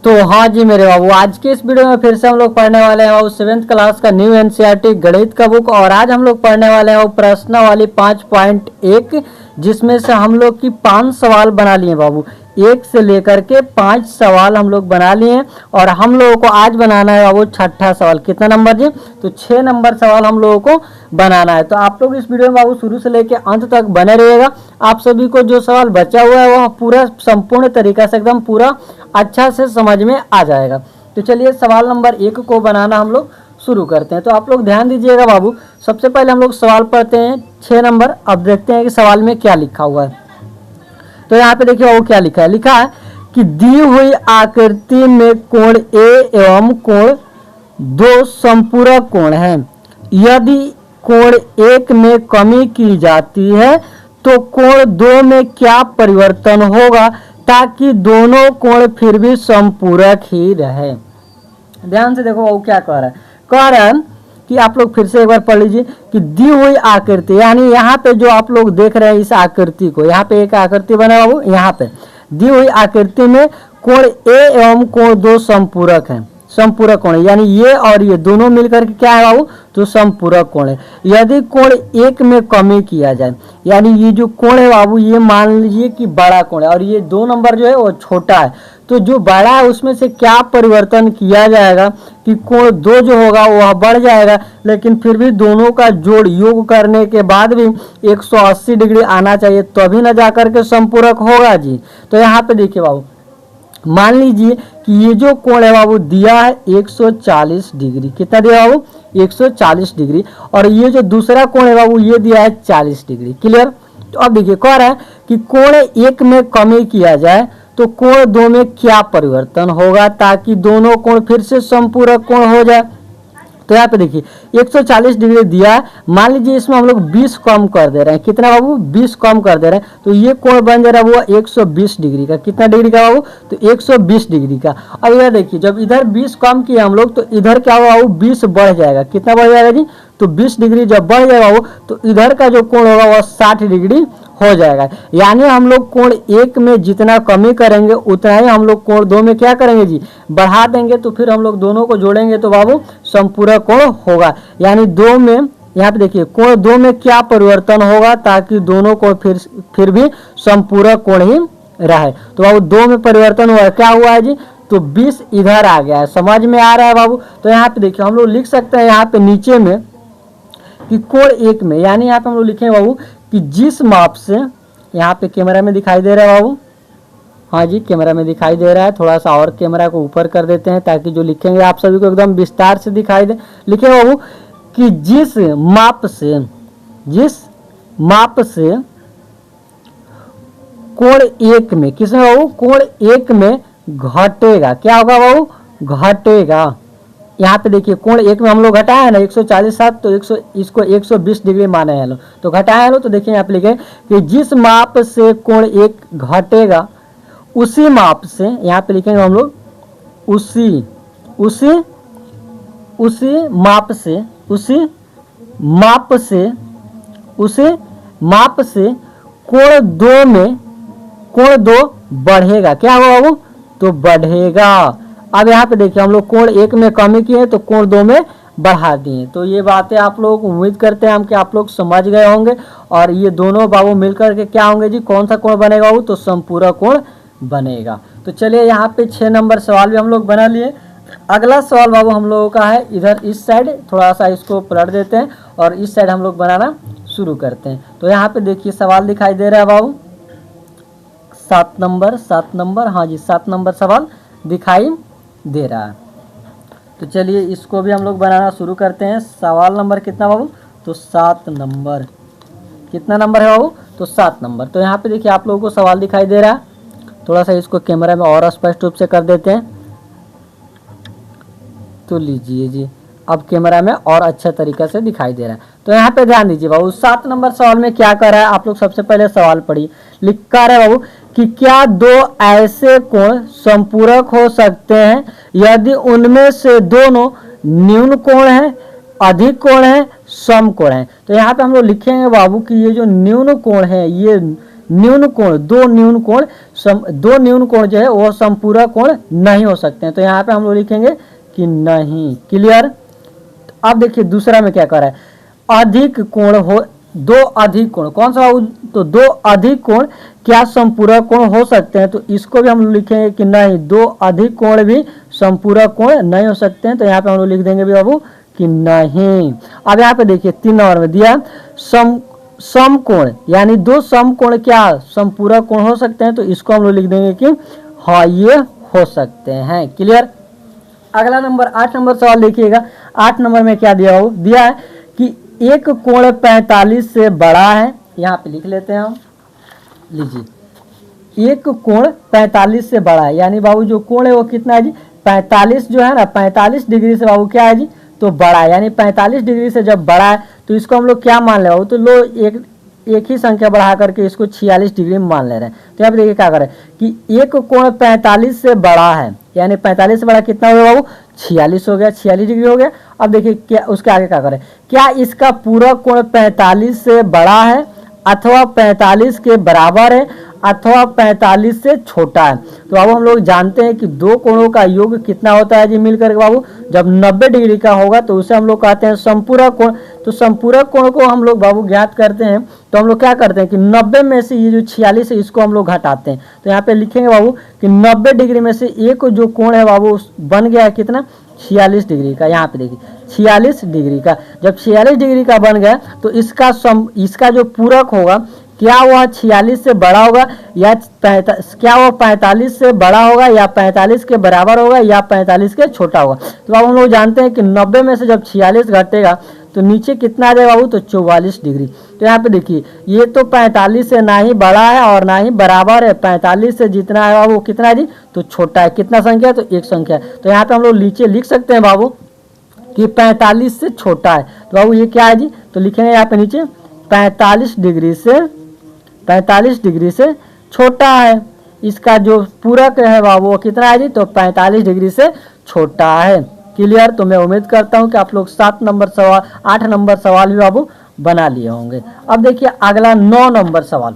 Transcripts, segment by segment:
तो हाँ जी मेरे बाबू, आज के इस वीडियो में फिर से हम लोग पढ़ने वाले हैं बाबू 7th क्लास का न्यू एनसीईआरटी गणित का बुक। और आज हम लोग पढ़ने वाले हैं वो प्रश्नावली 5.1, जिसमें से हम लोग की 5 सवाल बना लिए बाबू। 1 से लेकर के 5 सवाल हम लोग बना लिए हैं और हम लोगों को आज बनाना है बाबू 6ठा सवाल। कितना नंबर जी? तो 6 नंबर सवाल हम लोगों को बनाना है। तो आप लोग इस वीडियो में बाबू शुरू से लेकर अंत तक बने रहिएगा। आप सभी को जो सवाल बचा हुआ है वो पूरा संपूर्ण तरीका से एकदम पूरा अच्छा से समझ में आ जाएगा। तो चलिए सवाल नंबर 1 को बनाना हम लोग शुरू करते हैं। तो आप लोग ध्यान दीजिएगा बाबू, सबसे पहले हम लोग सवाल पढ़ते हैं 6 नंबर। अब देखते हैं कि सवाल में क्या लिखा हुआ है। तो यहाँ पे देखिए वो क्या लिखा है। लिखा है कि दी हुई आकृति में कोण ए एवं कोण 2 संपूरक कोण हैं। यदि कोण 1 में कमी की जाती है तो कोण 2 में क्या परिवर्तन होगा ताकि दोनों कोण फिर भी संपूरक ही रहे। ध्यान से देखो वो क्या कह रहा है। कह रहा है कि आप लोग फिर से एक बार पढ़ लीजिए कि दी हुई आकृति, यानी यहाँ पे जो आप लोग देख रहे हैं इस आकृति को, यहाँ पे एक आकृति बना बाबू, यहाँ पे दी हुई आकृति में कोण ए एवं कोण 2 संपूरक हैं। संपूरक कोण यानी ये और ये दोनों मिलकर के क्या है बाबू? तो संपूरक कोण है। यदि कोण 1 में कमी किया जाए, यानी ये जो कोण है बाबू ये मान लीजिए कि बड़ा कोण है और ये 2 नंबर जो है वो छोटा है, तो जो बड़ा है उसमें से क्या परिवर्तन किया जाएगा कि कोण 2 जो होगा वह बढ़ जाएगा, लेकिन फिर भी दोनों का जोड़ योग करने के बाद भी 180 डिग्री आना चाहिए, तभी न जाकर के संपूरक होगा जी। तो यहाँ पे देखिए बाबू, मान लीजिए कि ये जो कोण है बाबू दिया है 140 डिग्री। कितना दिया बाबू? 140 डिग्री। और ये जो दूसरा कोण है बाबू ये दिया है 40 डिग्री। क्लियर? तो अब देखिए कह रहा है कि कोण 1 में कमी किया जाए तो कोण 2 में क्या परिवर्तन होगा ताकि दोनों कोण फिर से संपूरक कोण हो जाए। तो यहाँ पे देखिए 140 डिग्री दिया है, मान लीजिए इसमें हम लोग 20 कम कर दे रहे हैं। कितना बाबू? 20 कम कर दे रहे हैं, तो ये कोण बन जा रहा है वो 120 डिग्री का। कितना डिग्री का बाबू? तो 120 डिग्री का। अब इधर देखिए जब इधर 20 कम किए हम लोग तो इधर क्या होगा बाबू? 20 बढ़ जाएगा। कितना बढ़ जाएगा जी? तो 20 डिग्री जब बढ़ जाएगा बाबू तो इधर का जो कोण होगा वह 60 डिग्री हो जाएगा। यानी हम लोग कोण 1 में जितना कमी करेंगे उतना ही हम लोग कोण 2 में क्या करेंगे जी? बढ़ा देंगे। तो फिर हम लोग दोनों को जोड़ेंगे तो बाबू संपूरक कोण होगा। यानी 2 में, यहाँ पे देखिए कोण 2 में क्या परिवर्तन होगा ताकि दोनों कोण फिर भी संपूरक कोण ही रहे। तो बाबू 2 में परिवर्तन हुआ है, क्या हुआ है जी? तो 20 इधर आ गया है। समझ में आ रहा है बाबू? तो यहाँ पे देखिए हम लोग लिख सकते हैं यहाँ पे नीचे में कि कोण 1 में, यानी यहाँ पे हम लोग लिखेंगे बाबू कि जिस माप से, यहाँ पे कैमरा में दिखाई दे रहा है बाबू, हाँ जी कैमरा में दिखाई दे रहा है, थोड़ा सा और कैमरा को ऊपर कर देते हैं ताकि जो लिखेंगे आप सभी को एकदम विस्तार से दिखाई दे। लिखे बाबू कि जिस माप से कोण 1 में, किसमें बाबू? कोण 1 में घटेगा। क्या होगा बाबू? घटेगा। यहाँ पे देखिए कोण 1 में हम लोग घटाए हैं ना 140 तो इसको 120 डिग्री माने हैं लोग, तो घटाए हैं लोग। तो देखिए यहाँ पे लिखे कि जिस माप से कोण 1 घटेगा उसी माप से, यहाँ पे लिखेंगे हम लोग उसी माप से कोण 2 बढ़ेगा। क्या होगा बाबू? तो बढ़ेगा। अब यहाँ पे देखिए हम लोग कोण 1 में कमी किए तो कोण 2 में बढ़ा दिए। तो ये बातें आप लोग उम्मीद करते हैं हम कि आप लोग समझ गए होंगे। और ये दोनों बाबू मिलकर के क्या होंगे जी? कौन सा कोण बनेगा बाबू? तो संपूरक कोण बनेगा। तो चलिए यहाँ पे 6 नंबर सवाल भी हम लोग बना लिए। अगला सवाल बाबू हम लोगों का है इधर इस साइड, थोड़ा सा इसको पलट देते हैं और इस साइड हम लोग बनाना शुरू करते हैं। तो यहाँ पे देखिए सवाल दिखाई दे रहा है बाबू 7 नंबर, हाँ जी 7 नंबर सवाल दिखाई दे रहा है। तो चलिए इसको भी हम लोग बनाना शुरू करते हैं। सवाल नंबर कितना बाबू? तो 7 नंबर। कितना नंबर है बाबू? तो 7 नंबर। तो यहाँ पे देखिए आप लोगों को सवाल दिखाई दे रहा है, थोड़ा सा इसको कैमरा में और स्पष्ट रूप से कर देते हैं। तो लीजिए जी, अब कैमरा में और अच्छा तरीका से दिखाई दे रहा है। तो यहाँ पे ध्यान दीजिए बाबू 7 नंबर सवाल में क्या कर रहा है। आप लोग सबसे पहले सवाल पढ़िए। लिखा रहा है बाबू कि क्या 2 ऐसे कोण संपूरक हो सकते हैं यदि उनमें से दोनों न्यून कोण है, अधिक कोण है, सम कोण है। तो यहाँ पे हम लोग लिखेंगे बाबू कि ये जो न्यून कोण है, ये न्यून कोण, दो न्यून कोण जो है वो समपूरक कोण नहीं हो सकते हैं। तो यहाँ पे हम लोग लिखेंगे कि नहीं। क्लियर। अब देखिए दूसरा में क्या कर रहा है, अधिक कोण हो, दो अधिक कोण, कौन सा हो, तो दो अधिक कोण क्या संपूरक कोण हो सकते हैं। तो इसको भी हम लोग लिखेंगे कि नहीं, दो अधिक कोण भी संपूरक कोण नहीं हो सकते हैं। तो यहाँ पे हम लोग लिख देंगे भी बाबू कि नहीं। अब यहाँ पे देखिए 3 नंबर में दिया समकोण, यानी दो समकोण क्या संपूरक कोण हो सकते हैं। तो इसको हम लोग लिख देंगे कि हाँ ये हो सकते हैं। क्लियर। अगला नंबर 8 नंबर सवाल देखिएगा। 8 नंबर में क्या दिया हो, दिया है कि एक कोण 45 से बड़ा है। यहाँ पे लिख लेते हैं हम, लीजिए एक कोण 45 से बड़ा है, यानी बाबू जो कोण है वो कितना है जी, 45 जो है ना, 45 डिग्री से बाबू क्या है जी, तो बड़ा है। यानी 45 डिग्री से जब बड़ा है तो इसको हम लोग क्या मान ले बाबू, तो लो एक ही संख्या बढ़ा करके इसको 46 डिग्री में मान ले रहे हैं। तो यहाँ पे देखिए क्या करें कि एक कोण 45 से बड़ा है, यानी 45 से बड़ा कितना हो गया बाबू, 46 हो गया, 46 डिग्री हो गया। अब देखिए क्या उसके आगे क्या करें, क्या इसका पूरा कोण 45 से बड़ा है अथवा 45 के बराबर है अथवा 45 से छोटा है। तो अब हम लोग जानते हैं कि दो कोणों का योग कितना होता है जी मिलकर के बाबू, जब 90 डिग्री का होगा तो उसे हम लोग कहते हैं संपूरक कोण। तो संपूरक कोण को हम लोग बाबू ज्ञात करते हैं, तो हम लोग क्या करते हैं कि 90 में से ये जो 46 है इसको हम लोग घटाते हैं। तो यहाँ पे लिखेंगे बाबू कि 90 डिग्री में से एक जो कोण है बाबू बन गया है कितना, 46 डिग्री का। यहाँ पे देखिए 46 डिग्री का, जब 46 डिग्री का बन गया तो इसका जो पूरक होगा क्या वह 46 से बड़ा होगा या क्या वह 45 से बड़ा होगा या 45 के बराबर होगा या 45 के छोटा होगा। तो अब हम लोग जानते हैं कि 90 में से जब 46 घटेगा तो नीचे कितना आ जाएगा बाबू, तो 44 डिग्री। तो यहाँ पे देखिए ये तो 45 से ना ही बड़ा है और ना ही बराबर है, 45 से जितना है बाबू कितना है जी, तो छोटा है। कितना संख्या, तो एक संख्या है। तो यहाँ पे हम लोग नीचे लिख सकते हैं बाबू कि 45 से छोटा है। तो बाबू ये क्या है जी, तो लिखेंगे यहाँ पे नीचे 45 डिग्री से छोटा है। इसका जो पूरक है बाबू वो कितना है जी, तो 45 डिग्री से छोटा है। क्लियर। तो मैं उम्मीद करता हूँ कि आप लोग 8 नंबर सवाल भी बाबू बना लिए होंगे। अब देखिए अगला 9 नंबर सवाल।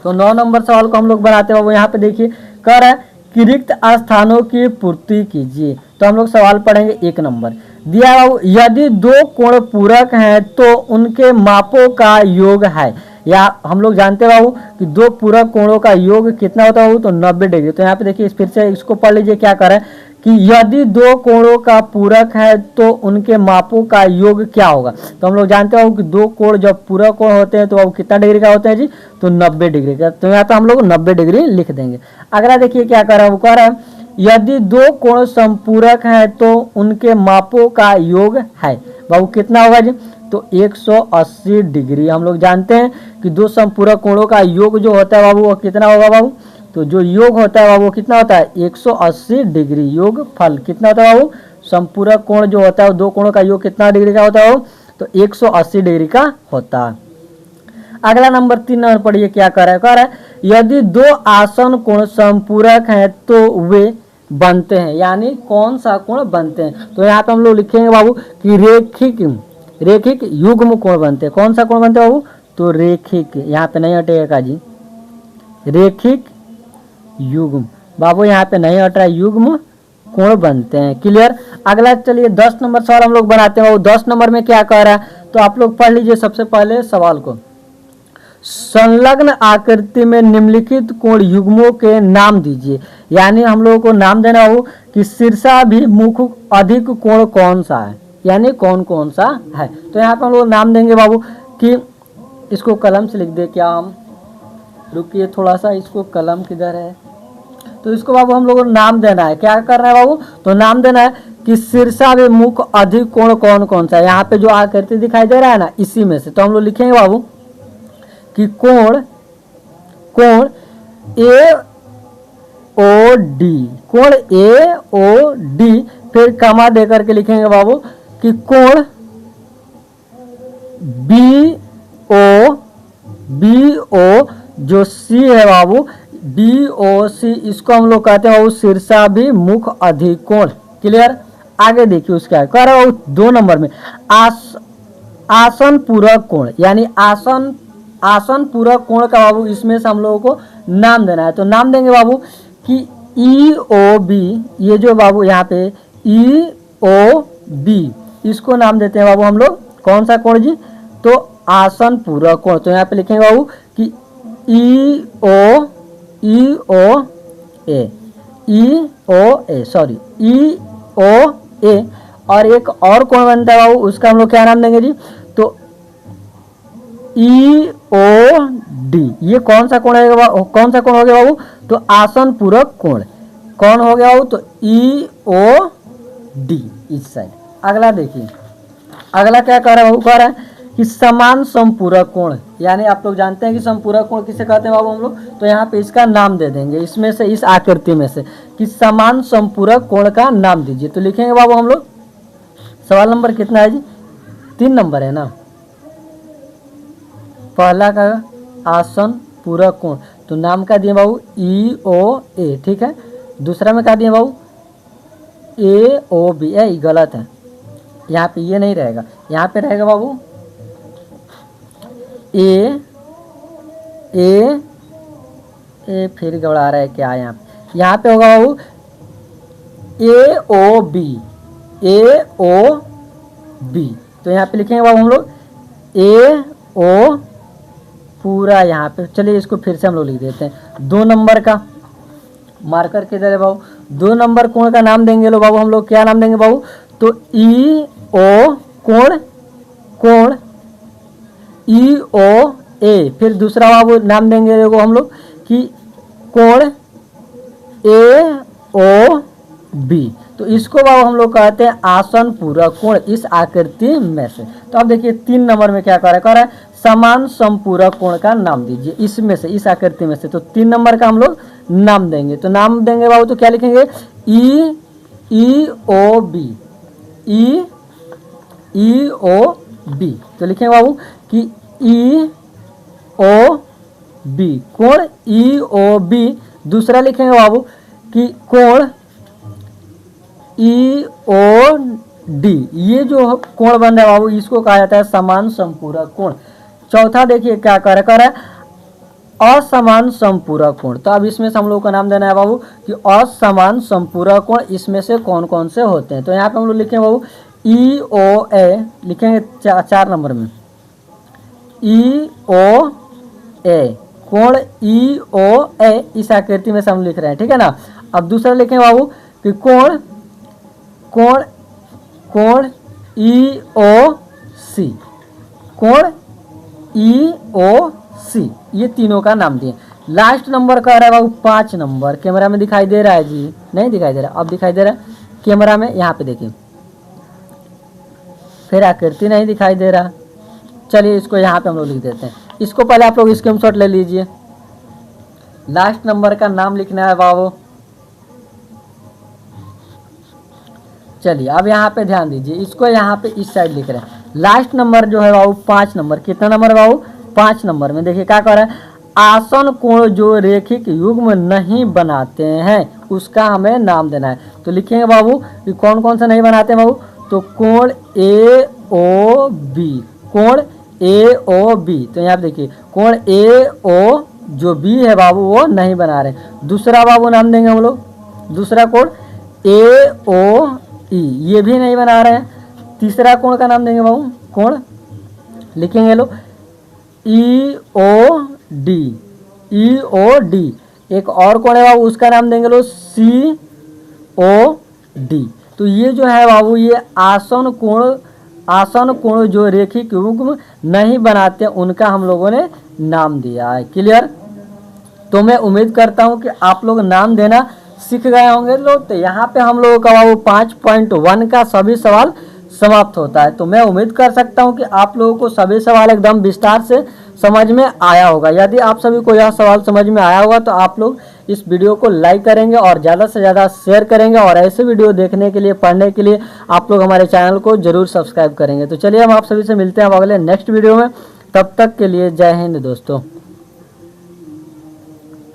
तो 9 नंबर सवाल को हम लोग बनाते हैं बाबू। यहाँ पे देखिए कह रहा है कि रिक्त स्थानों की पूर्ति कीजिए। तो हम लोग सवाल पढ़ेंगे 1 नंबर। दिया बाबू यदि दो कोण पूरक हैं तो उनके मापों का योग है, या हम लोग जानते हैं बाबू कि दो पूरक कोणों का योग कितना होता है बाबू, तो 90 डिग्री। तो यहाँ पे देखिए फिर से इसको पढ़ लीजिए क्या करें कि यदि दो कोणों का पूरक है तो उनके मापों का योग क्या होगा। तो हम लोग जानते हो कि दो कोण जब पूरक कोण होते हैं तो वो कितना डिग्री का होता है जी, तो 90 डिग्री का। तो यहाँ पे हम लोग 90 डिग्री लिख देंगे। अगला देखिए क्या कर रहा है, वो कह रहा है यदि दो कोण संपूरक हैं तो उनके मापों का योग है बाबू कितना होगा जी, तो 180 डिग्री। हम लोग जानते हैं कि दो संपूरक कोणों का योग जो होता है बाबू वो कितना होगा बाबू, तो जो योग होता है बाबू कितना होता है, 180 डिग्री। योग फल कितना होता है बाबू, संपूरक कोण जो होता है दो कोणों का योग कितना डिग्री का होता है बाबू, तो 180 डिग्री का होता है। अगला नंबर 3 नंबर पढ़िए क्या कर रहा है यदि दो आसन कोण संपूरक हैं तो वे बनते हैं, यानी कौन सा कोण बनते हैं। तो यहाँ पे हम लोग लिखेंगे बाबू कि रेखिक युग्म कोण बनते हैं। कौन सा कोण बनते हैं बाबू, तो रेखिक, यहाँ पे नहीं हटेगा जी, रेखिक युग्म बाबू यहाँ पे नहीं हट रहा, युग्म कोण बनते हैं। क्लियर। अगला चलिए 10 नंबर सवाल हम लोग बनाते हैं। 10 नंबर में क्या कह रहा है, तो आप लोग पढ़ लीजिए सबसे पहले सवाल को। संलग्न आकृति में निम्नलिखित कोण युग्मों के नाम दीजिए, यानी हम लोगों को नाम देना हो कि शीर्षाभिमुख अधिक कोण कौन सा है, यानी कौन कौन सा है। तो यहाँ पे हम लोग नाम देंगे बाबू कि इसको कलम से लिख दे क्या, हम रुकिए थोड़ा सा, इसको कलम किधर है, तो इसको बाबू हम लोगों को नाम देना है। क्या करना है बाबू, तो नाम देना है कि शीर्षाभिमुख अधिक कोण कौन कौन सा है। यहाँ पे जो आकृति दिखाई दे रहा है ना, इसी में से तो हम लोग लिखेंगे बाबू कि कोण ए ओ डी, फिर कमा दे करके लिखेंगे बाबू कि कोण बी ओ जो सी है बाबू, BOC, इसको हम लोग कहते हैं बाबू शीर्षाभिमुख अधिक कोण। क्लियर। आगे देखिए उसका कह रहा है 2 नंबर में आसन पूरक कोण, यानी आसन पूरक कोण का बाबू इसमें से हम लोगों को नाम देना है। तो नाम देंगे बाबू कि ई ओ बी, ये जो बाबू यहाँ पे ई ओ बी, इसको नाम देते हैं बाबू हम लोग कौन सा कोण जी, तो आसन पूरक कोण। तो यहाँ पे लिखेंगे बाबू कि ई ओ ए, और एक और कोण बनता है बाबू, उसका हम लोग क्या नाम देंगे जी, तो ई ओ डी। ये कौन सा कोण है, कौन सा कोण हो गया बाबू, तो आसन पूरक कोण। कौन हो गया बाबू, तो ई ओ डी इस साइड। अगला देखिए, अगला क्या कह रहा है बाबू, कह रहा है कि समान समपूरक कोण, यानी आप लोग जानते हैं कि समपूरक कोण किसे कहते हैं बाबू हम लोग, तो यहाँ पे इसका नाम दे देंगे इसमें से, इस आकृति में से कि समान समपूरक कोण का नाम दीजिए। तो लिखेंगे बाबू हम लोग, सवाल नंबर कितना है जी, 3 नंबर है ना। पहला का आसन पूरक कोण, तो नाम का दिए बाबू ई ओ ए, ठीक है। दूसरा में क्या दिए बाबू ए ओ बी, ए गलत है, यहाँ पे ये नहीं रहेगा, यहाँ पे रहेगा बाबू ए फिर गड़बड़ा रहा है क्या, यहाँ पे होगा बाबू ए ओ बी। तो यहाँ पे लिखेंगे बाबू हम लोग ए ओ पूरा, यहाँ पे चलिए इसको फिर से हम लोग लिख देते हैं। 2 नंबर का मार्कर किधर है बाबू, 2 नंबर कोण का नाम देंगे लो बाबू हम लोग, क्या नाम देंगे बाबू, तो ई ओ कोण ई ओ ए। फिर दूसरा बाबू नाम देंगे देखो हम लोग कि कोण ए ओ बी। तो इसको बाबू हम लोग कहते हैं आसन पूरक कोण इस आकृति में से। तो अब देखिए 3 नंबर में क्या कह रहा है समान समपूरक कोण का नाम दीजिए इसमें से, इस आकृति में से। तो 3 नंबर का हम लोग नाम देंगे, तो नाम देंगे बाबू तो क्या लिखेंगे ई ओ बी। तो लिखेंगे बाबू कि ई ओ बी, कोण ई ओ बी। दूसरा लिखेंगे बाबू कि कोण ई ओ डी, ये जो कोण बन रहा है बाबू इसको कहा जाता है समान समपूरक कोण। चौथा देखिए क्या कर रहा है असमान समपूरक कोण। तो अब इसमें से हम लोग का नाम देना है बाबू कि असमान समपूरक कोण इसमें से कौन कौन से होते हैं। तो यहाँ पे हम लोग लिखेंगे बाबू ई ओ ए, लिखेंगे 4 नंबर में ई ओ ए, कोण ई ओ ए इस आकृति में से हम लिख रहे हैं, ठीक है ना। अब दूसरा लिखेंगे बाबू कि कोण ई ओ सी, कोण ई ओ सी, ये तीनों का नाम दिए। लास्ट नंबर कह रहा है बाबू 5 नंबर, कैमरा में दिखाई दे रहा है जी, नहीं दिखाई दे रहा, अब दिखाई दे रहा है कैमरा में, यहाँ पे देखिए फिर आकृति नहीं दिखाई दे रहा। चलिए इसको यहाँ पे हम लोग लिख देते हैं, इसको पहले आप लोग स्क्रीनशॉट ले लीजिए। लास्ट नंबर का नाम लिखना है बाबू। चलिए अब यहाँ पे ध्यान दीजिए, इसको यहाँ पे इस साइड लिख रहे हैं। लास्ट नंबर जो है बाबू 5 नंबर, कितना नंबर बाबू 5 नंबर में देखिए क्या कह रहा है आसन कोण जो रेखिक युग्म नहीं बनाते हैं उसका हमें नाम देना है। तो लिखेंगे बाबू कि कौन कौन सा नहीं बनाते हैं बाबू, तो कोण ए ओ बी, कोण ए ओ बी। तो यहाँ देखिए कोण ए ओ जो बी है बाबू वो नहीं बना रहे। दूसरा बाबू नाम देंगे हम लोग, दूसरा कोण ए ओ ई, ये भी नहीं बना रहे हैं। तीसरा कोण का नाम देंगे बाबू, कोण लिखेंगे लोग ई ओ डी। एक और कोण है बाबू उसका नाम देंगे लोग सी ओ डी। तो ये जो है बाबू ये आसन कोण जो रेखिक युग्म नहीं बनाते उनका हम लोगों ने नाम दिया है। क्लियर। तो मैं उम्मीद करता हूं कि आप लोग नाम देना सीख गए होंगे लोग। तो यहाँ पे हम लोगों का बाबू 5.1 का सभी सवाल समाप्त होता है। तो मैं उम्मीद कर सकता हूँ कि आप लोगों को सभी सवाल एकदम विस्तार से समझ में आया होगा। यदि आप सभी को यह सवाल समझ में आया होगा तो आप लोग इस वीडियो को लाइक करेंगे और ज़्यादा से ज़्यादा शेयर करेंगे, और ऐसे वीडियो देखने के लिए पढ़ने के लिए आप लोग हमारे चैनल को जरूर सब्सक्राइब करेंगे। तो चलिए हम आप सभी से मिलते हैं अगले नेक्स्ट वीडियो में, तब तक के लिए जय हिंद दोस्तों।